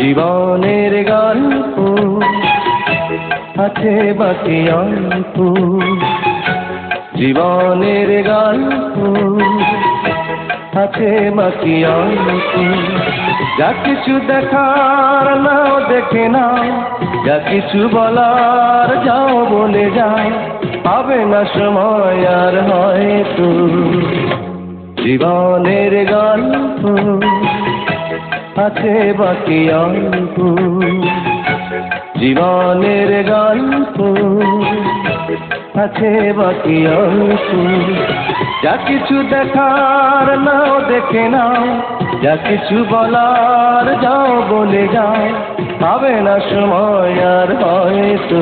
জীবনের গল্প আছে বাকি অল্প, জীবনের গল্প আছে বাকি অল্প। যা কিছু দেখার নাও দেখে নাও, যা কিছু বলার যাও বলে যাও, পাবে না সময় আর হয়তো। জীবনের গল্প আছে বাকি অল্প, জীবনের গল্প আছে বাকি অল্প। যা কিছু দেখার নাও দেখে নাও, যা কিছু বলার যাও বলে যাও, পাবে না সময় আর হয়তো।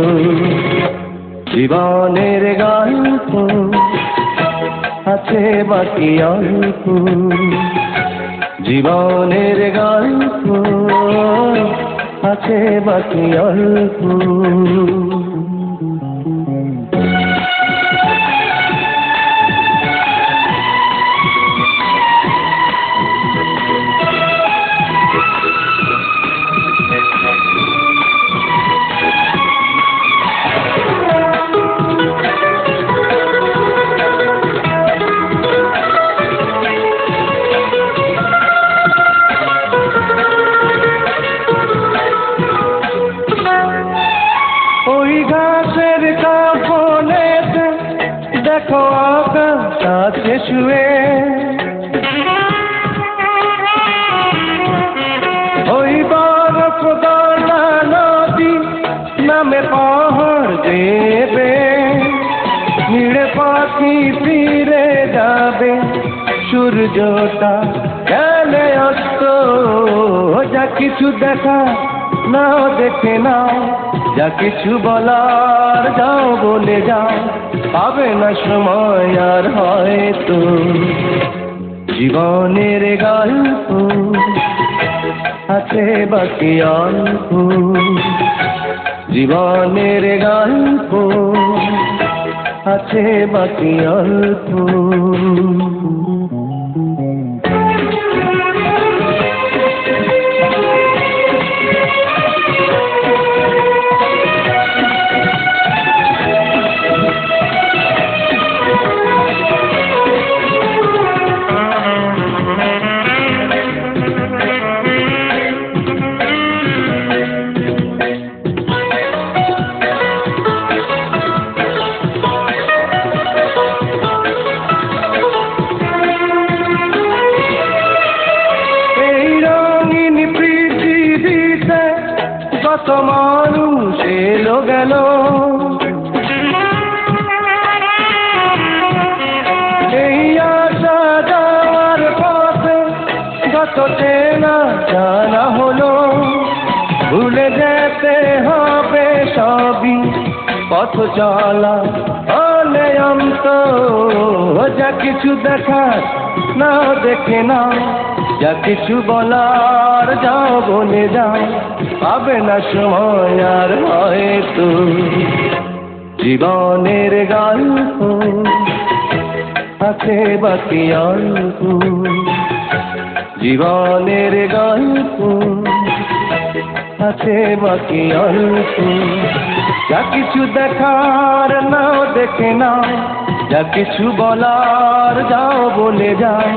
জীবনের গল্প আছে বাকি অল্প, জীবনের গল্প আছে বাকি অল্প। দেখো আকাশ আছে শুয়ে, ওই বরফ গলা নদী নামে পাহাড় দেবে, নিড়ে পাখি ফিরে যাবে, সূর্যটা গেলে অস্ত। যা কিছু দেখা নাও দেখে নাও, যা কিছু বলার যাও বলে যাও, পাবে না সময় আর হয়তো। জীবনের গল্প আছে বাকি অল্প, জীবনের গল্প আছে বাকি অল্প। কত মানুষ এলো গেল, এই আসা যাওয়ার পথে যত চেনা জানা হলো, ভুলে যেতে হবে সবই পথ চলা হলে অন্ত। যা কিছু দেখার না দেখে না, যা কিছু বলার যাও বলে যাও, পাবে না সময় আর হয়তো। জীবনের গল্প আছে বাকি অল্প, জীবনের গল্প আছে বাকি অল্প। যা কিছু দেখার নাও দেখে নাও, যা কিছু বলার যাও বলে যাও,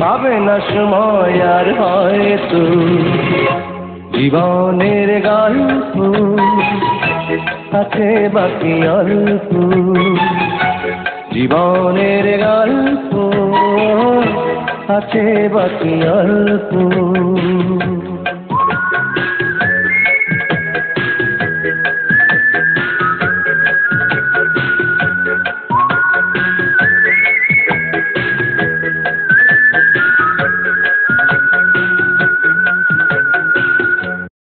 পাবে না সময় আর হয়তো। জীবনের গল্প আছে বাকি অল্প, জীবনের গল্প আছে বাকি অল্প।